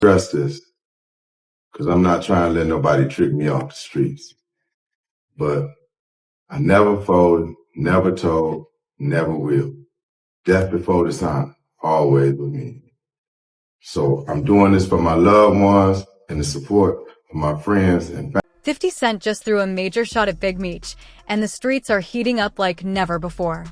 Trust this, because I'm not trying to let nobody trick me off the streets. But I never folded, never told, never will. Death before dishonor, always with me. So I'm doing this for my loved ones and the support of my friends and family. 50 Cent just threw a major shot at Big Meech, and the streets are heating up like never before.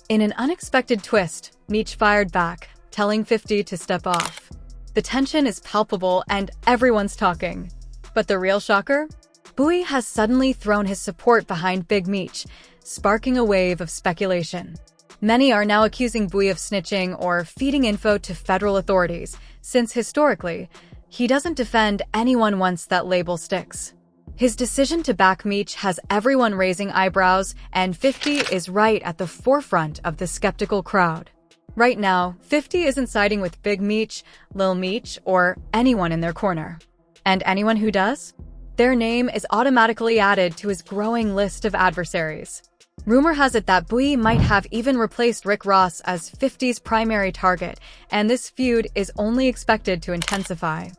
In an unexpected twist, Meech fired back, telling 50 to step off. The tension is palpable and everyone's talking. But the real shocker? Bowie has suddenly thrown his support behind Big Meech, sparking a wave of speculation. Many are now accusing Bowie of snitching or feeding info to federal authorities, since historically, he doesn't defend anyone once that label sticks. His decision to back Meech has everyone raising eyebrows, and 50 is right at the forefront of the skeptical crowd. Right now, 50 isn't siding with Big Meech, Lil Meech, or anyone in their corner. And anyone who does? Their name is automatically added to his growing list of adversaries. Rumor has it that Bowie might have even replaced Rick Ross as 50's primary target, and this feud is only expected to intensify.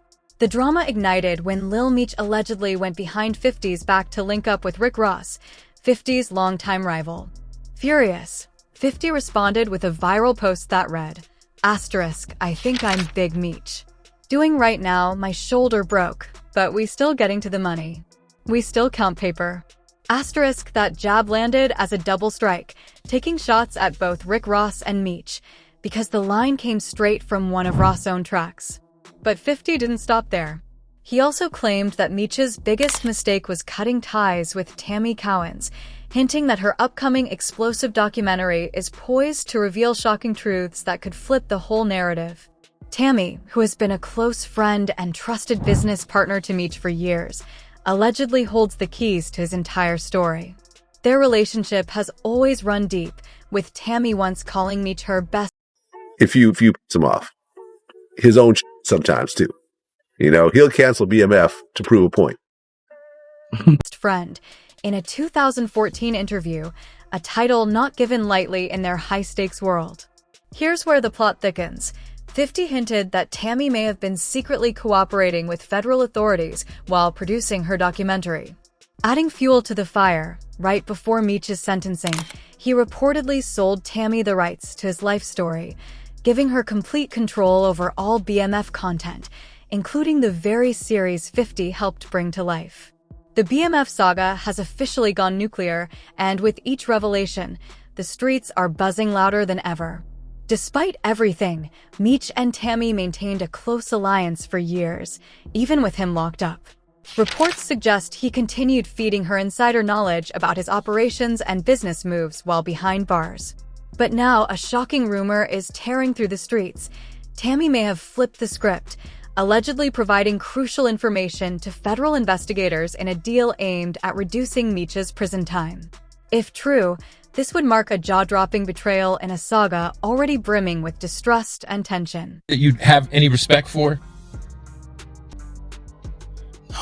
The drama ignited when Lil Meech allegedly went behind 50's back to link up with Rick Ross, 50's longtime rival. Furious, 50 responded with a viral post that read, "I think I'm Big Meech. Doing right now, my shoulder broke, but we still getting to the money. We still count paper." That jab landed as a double strike, taking shots at both Rick Ross and Meech, because the line came straight from one of Ross' own tracks. But 50 didn't stop there. He also claimed that Meech's biggest mistake was cutting ties with Tammy Cowan's, hinting that her upcoming explosive documentary is poised to reveal shocking truths that could flip the whole narrative. Tammy, who has been a close friend and trusted business partner to Meech for years, allegedly holds the keys to his entire story. Their relationship has always run deep, with Tammy once calling Meech her best. If you piss him off, his own sometimes too. He'll cancel BMF to prove a point. Friend, in a 2014 interview, a title not given lightly in their high-stakes world. Here's where the plot thickens. 50 hinted that Tammy may have been secretly cooperating with federal authorities while producing her documentary. Adding fuel to the fire, right before Meech's sentencing, he reportedly sold Tammy the rights to his life story, giving her complete control over all BMF content, including the very series 50 helped bring to life. The BMF saga has officially gone nuclear, and with each revelation, the streets are buzzing louder than ever. Despite everything, Meech and Tammy maintained a close alliance for years, even with him locked up. Reports suggest he continued feeding her insider knowledge about his operations and business moves while behind bars. But now a shocking rumor is tearing through the streets. Tammy may have flipped the script, allegedly providing crucial information to federal investigators in a deal aimed at reducing Meech's prison time. If true, this would mark a jaw-dropping betrayal in a saga already brimming with distrust and tension. You'd have any respect for?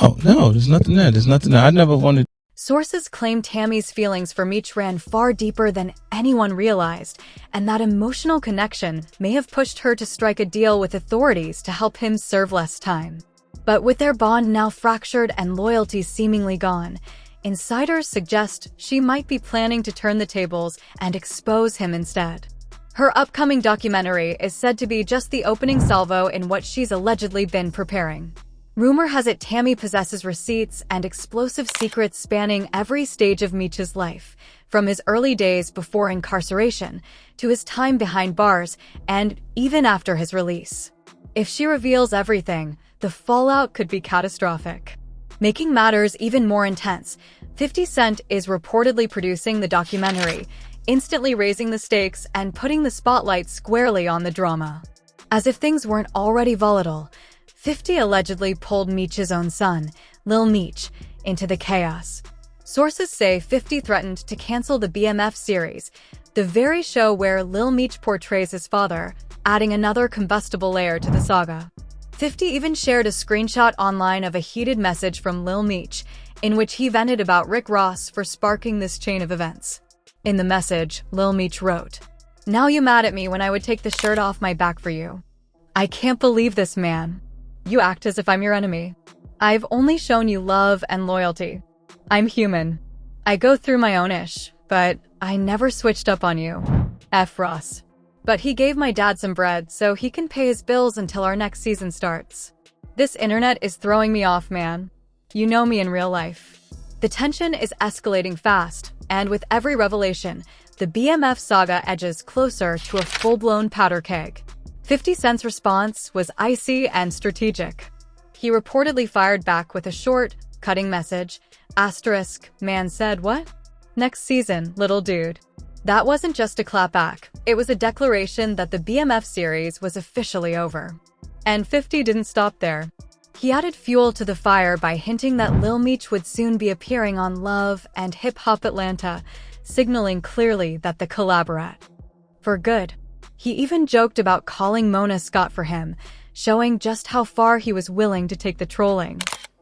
Oh, no, there's nothing there. I never wanted. Sources claim Tammy's feelings for Meech ran far deeper than anyone realized, and that emotional connection may have pushed her to strike a deal with authorities to help him serve less time. But with their bond now fractured and loyalty seemingly gone, insiders suggest she might be planning to turn the tables and expose him instead. Her upcoming documentary is said to be just the opening salvo in what she's allegedly been preparing. Rumor has it Tammy possesses receipts and explosive secrets spanning every stage of Meech's life, from his early days before incarceration to his time behind bars and even after his release. If she reveals everything, the fallout could be catastrophic. Making matters even more intense, 50 Cent is reportedly producing the documentary, instantly raising the stakes and putting the spotlight squarely on the drama. As if things weren't already volatile, 50 allegedly pulled Meech's own son, Lil Meech, into the chaos. Sources say 50 threatened to cancel the BMF series, the very show where Lil Meech portrays his father, adding another combustible layer to the saga. 50 even shared a screenshot online of a heated message from Lil Meech, in which he vented about Rick Ross for sparking this chain of events. In the message, Lil Meech wrote, "Now you mad at me when I would take the shirt off my back for you. I can't believe this, man. You act as if I'm your enemy. I've only shown you love and loyalty. I'm human. I go through my own ish, but I never switched up on you. F. Ross. But he gave my dad some bread so he can pay his bills until our next season starts. This internet is throwing me off, man. You know me in real life. The tension is escalating fast, and with every revelation, the BMF saga edges closer to a full-blown powder keg. 50 Cent's response was icy and strategic. He reportedly fired back with a short, cutting message. Man said what? Next season, little dude. That wasn't just a clapback. It was a declaration that the BMF series was officially over. And 50 didn't stop there. He added fuel to the fire by hinting that Lil Meech would soon be appearing on Love and Hip Hop Atlanta, signaling clearly that the collaborate for good. He even joked about calling Mona Scott for him, showing just how far he was willing to take the trolling.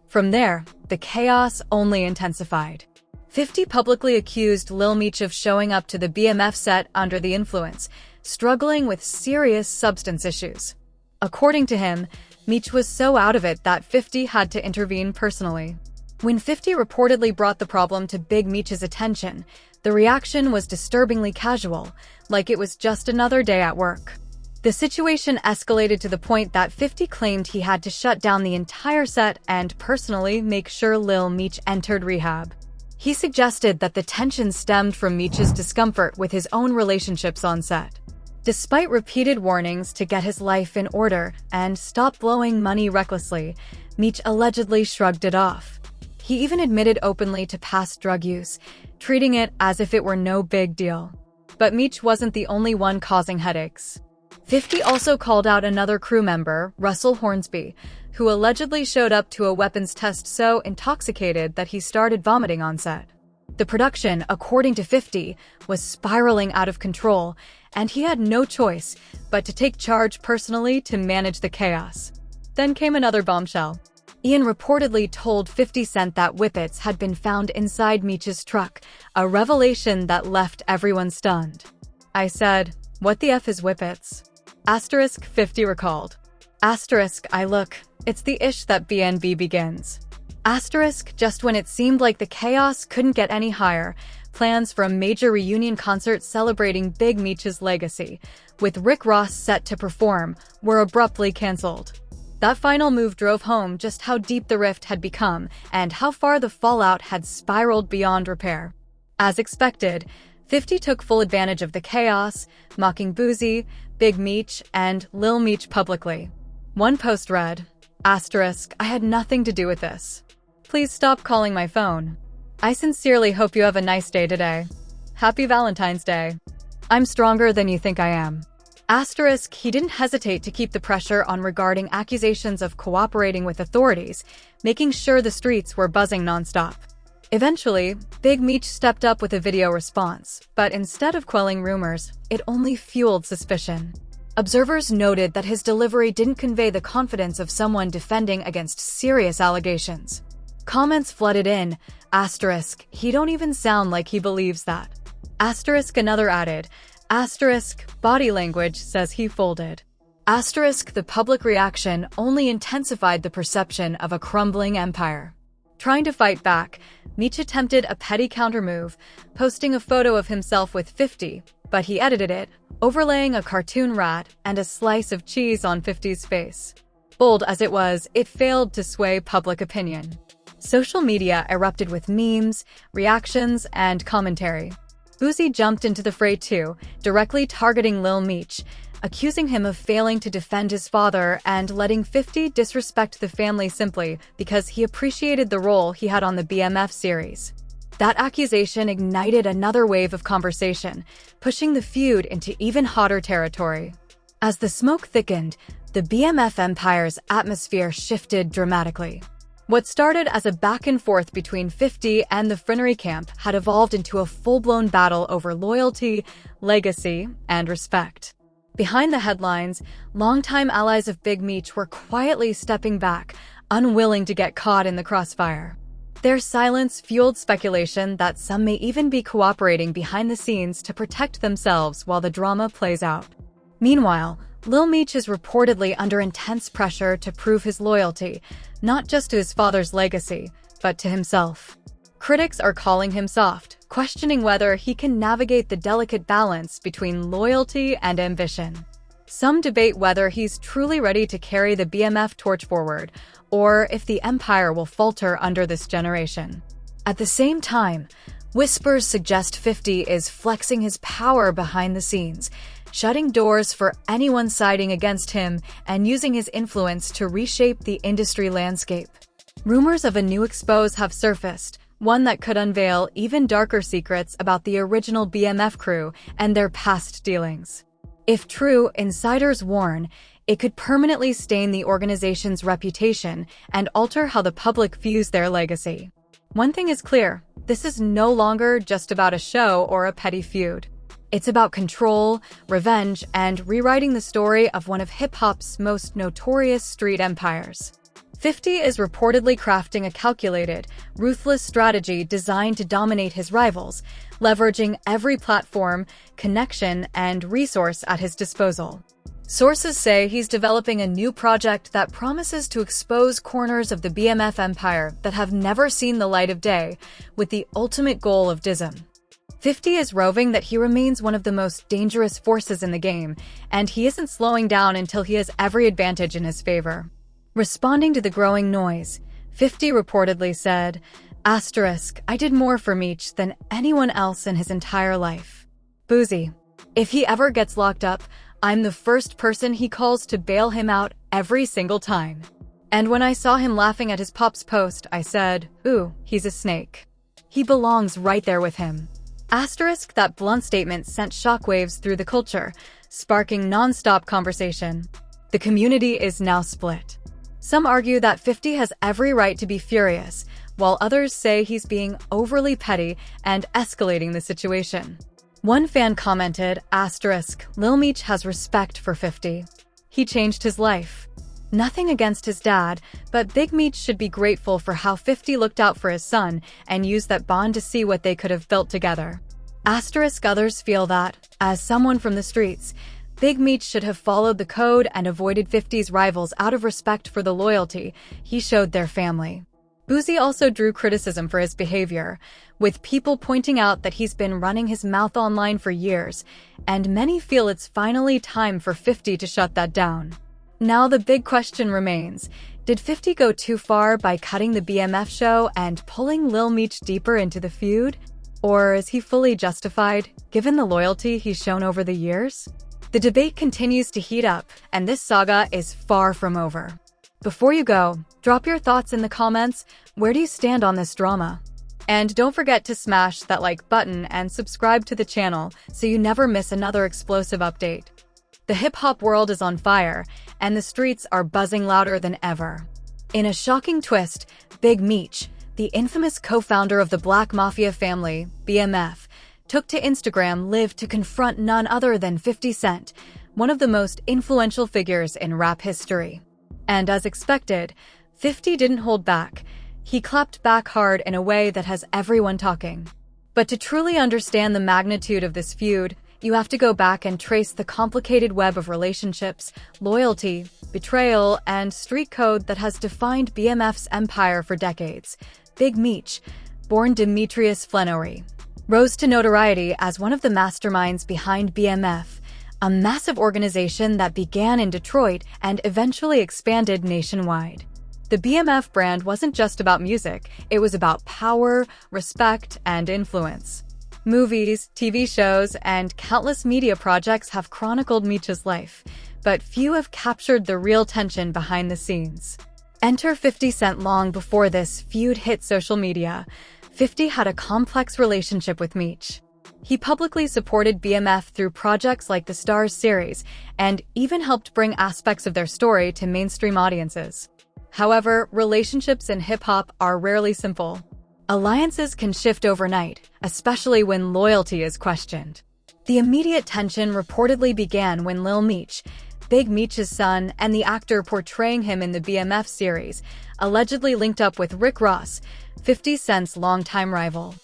From there, the chaos only intensified. 50 publicly accused Lil Meech of showing up to the BMF set under the influence, struggling with serious substance issues. According to him, Meech was so out of it that 50 had to intervene personally. When 50 reportedly brought the problem to Big Meech's attention, the reaction was disturbingly casual, like it was just another day at work. The situation escalated to the point that 50 claimed he had to shut down the entire set and personally make sure Lil Meech entered rehab. He suggested that the tension stemmed from Meech's discomfort with his own relationships on set. Despite repeated warnings to get his life in order and stop blowing money recklessly, Meech allegedly shrugged it off. He even admitted openly to past drug use, treating it as if it were no big deal. But Meech wasn't the only one causing headaches. 50 also called out another crew member, Russell Hornsby, who allegedly showed up to a weapons test so intoxicated that he started vomiting on set. The production, according to 50, was spiraling out of control, and he had no choice but to take charge personally to manage the chaos. Then came another bombshell. Ian reportedly told 50 Cent that whippets had been found inside Meech's truck, a revelation that left everyone stunned. I said, "What the F is whippets?" 50 recalled. It's the ish that BNB begins. Just when it seemed like the chaos couldn't get any higher, plans for a major reunion concert celebrating Big Meech's legacy, with Rick Ross set to perform, were abruptly cancelled. That final move drove home just how deep the rift had become and how far the fallout had spiraled beyond repair. As expected, 50 took full advantage of the chaos, mocking Boozy, Big Meech, and Lil Meech publicly. One post read, "I had nothing to do with this. Please stop calling my phone. I sincerely hope you have a nice day today. Happy Valentine's Day. I'm stronger than you think I am." He didn't hesitate to keep the pressure on regarding accusations of cooperating with authorities, making sure the streets were buzzing nonstop. Eventually, Big Meech stepped up with a video response, but instead of quelling rumors, it only fueled suspicion. Observers noted that his delivery didn't convey the confidence of someone defending against serious allegations. Comments flooded in, "He don't even sound like he believes that." Another added, "Body language says he folded." The public reaction only intensified the perception of a crumbling empire. Trying to fight back, Meech attempted a petty countermove, posting a photo of himself with 50, but he edited it, overlaying a cartoon rat and a slice of cheese on 50's face. Bold as it was, it failed to sway public opinion. Social media erupted with memes, reactions, and commentary. Boozy jumped into the fray too, directly targeting Lil Meech, accusing him of failing to defend his father and letting 50 disrespect the family simply because he appreciated the role he had on the BMF series. That accusation ignited another wave of conversation, pushing the feud into even hotter territory. As the smoke thickened, the BMF empire's atmosphere shifted dramatically. What started as a back and forth between 50 and the Frinery camp had evolved into a full-blown battle over loyalty, legacy, and respect. Behind the headlines, longtime allies of Big Meech were quietly stepping back, unwilling to get caught in the crossfire. Their silence fueled speculation that some may even be cooperating behind the scenes to protect themselves while the drama plays out. Meanwhile, Lil Meech is reportedly under intense pressure to prove his loyalty, not just to his father's legacy, but to himself. Critics are calling him soft, questioning whether he can navigate the delicate balance between loyalty and ambition. Some debate whether he's truly ready to carry the BMF torch forward, or if the empire will falter under this generation. At the same time, whispers suggest 50 is flexing his power behind the scenes, shutting doors for anyone siding against him and using his influence to reshape the industry landscape. Rumors of a new expose have surfaced, one that could unveil even darker secrets about the original BMF crew and their past dealings. If true, insiders warn, it could permanently stain the organization's reputation and alter how the public views their legacy. One thing is clear, this is no longer just about a show or a petty feud. It's about control, revenge, and rewriting the story of one of hip-hop's most notorious street empires. 50 is reportedly crafting a calculated, ruthless strategy designed to dominate his rivals, leveraging every platform, connection, and resource at his disposal. Sources say he's developing a new project that promises to expose corners of the BMF empire that have never seen the light of day, with the ultimate goal of dism. 50 is roving that he remains one of the most dangerous forces in the game, and he isn't slowing down until he has every advantage in his favor. Responding to the growing noise, 50 reportedly said, "I did more for Meech than anyone else in his entire life. Boozy. If he ever gets locked up, I'm the first person he calls to bail him out every single time. And when I saw him laughing at his pop's post, I said, ooh, he's a snake. He belongs right there with him." That blunt statement sent shockwaves through the culture, sparking non-stop conversation. The community is now split. Some argue that 50 has every right to be furious, while others say he's being overly petty and escalating the situation. One fan commented, "Lil Meech has respect for 50. He changed his life. Nothing against his dad, but Big Meech should be grateful for how 50 looked out for his son and used that bond to see what they could have built together." Others feel that, as someone from the streets, Big Meech should have followed the code and avoided 50's rivals out of respect for the loyalty he showed their family. Boozy also drew criticism for his behavior, with people pointing out that he's been running his mouth online for years, and many feel it's finally time for 50 to shut that down. Now the big question remains, did 50 go too far by cutting the BMF show and pulling Lil Meech deeper into the feud? Or is he fully justified, given the loyalty he's shown over the years? The debate continues to heat up, and this saga is far from over. Before you go, drop your thoughts in the comments. Where do you stand on this drama? And don't forget to smash that like button and subscribe to the channel so you never miss another explosive update. The hip-hop world is on fire, and the streets are buzzing louder than ever. In a shocking twist, Big Meech, the infamous co-founder of the Black Mafia family, BMF, took to Instagram Live to confront none other than 50 Cent, one of the most influential figures in rap history. And as expected, 50 didn't hold back. He clapped back hard in a way that has everyone talking. But to truly understand the magnitude of this feud, you have to go back and trace the complicated web of relationships, loyalty, betrayal, and street code that has defined BMF's empire for decades. Big Meech, born Demetrius Flenory, rose to notoriety as one of the masterminds behind BMF, a massive organization that began in Detroit and eventually expanded nationwide. The BMF brand wasn't just about music, it was about power, respect, and influence. Movies, TV shows, and countless media projects have chronicled Meech's life, but few have captured the real tension behind the scenes. Enter 50 Cent. Long before this feud hit social media, 50 had a complex relationship with Meech. He publicly supported BMF through projects like the Stars series, and even helped bring aspects of their story to mainstream audiences. However, relationships in hip-hop are rarely simple. Alliances can shift overnight, especially when loyalty is questioned. The immediate tension reportedly began when Lil Meech, Big Meech's son and the actor portraying him in the BMF series, allegedly linked up with Rick Ross, 50 Cent's longtime rival.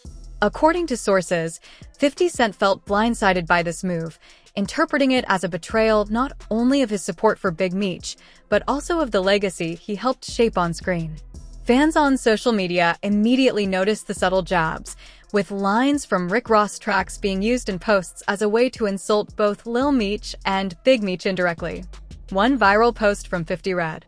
According to sources, 50 Cent felt blindsided by this move, interpreting it as a betrayal not only of his support for Big Meech, but also of the legacy he helped shape on screen. Fans on social media immediately noticed the subtle jabs, with lines from Rick Ross tracks being used in posts as a way to insult both Lil Meech and Big Meech indirectly. One viral post from 50 read,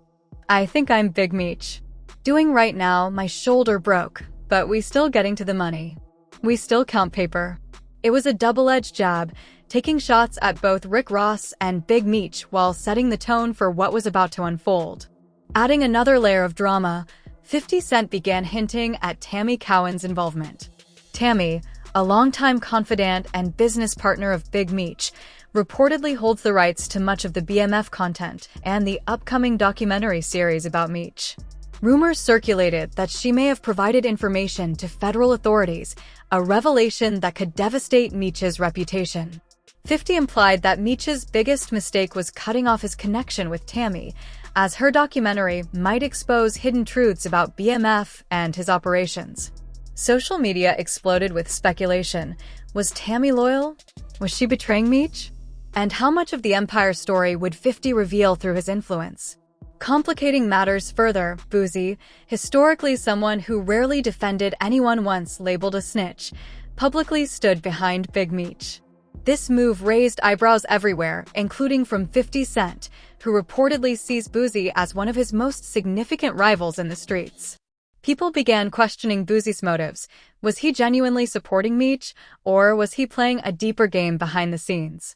"I think I'm Big Meech. Doing right now, my shoulder broke, but we still getting to the money. We still count paper." It was a double-edged jab, taking shots at both Rick Ross and Big Meech while setting the tone for what was about to unfold. Adding another layer of drama, 50 Cent began hinting at Tammy Cowan's involvement. Tammy, a longtime confidant and business partner of Big Meech, reportedly holds the rights to much of the BMF content and the upcoming documentary series about Meech. Rumors circulated that she may have provided information to federal authorities, a revelation that could devastate Meech's reputation. 50 implied that Meech's biggest mistake was cutting off his connection with Tammy, as her documentary might expose hidden truths about BMF and his operations. Social media exploded with speculation. Was Tammy loyal? Was she betraying Meech? And how much of the Empire story would 50 reveal through his influence? Complicating matters further, Boosie, historically someone who rarely defended anyone once labeled a snitch, publicly stood behind Big Meech. This move raised eyebrows everywhere, including from 50 Cent, who reportedly sees Boosie as one of his most significant rivals in the streets. People began questioning Boosie's motives. Was he genuinely supporting Meech, or was he playing a deeper game behind the scenes?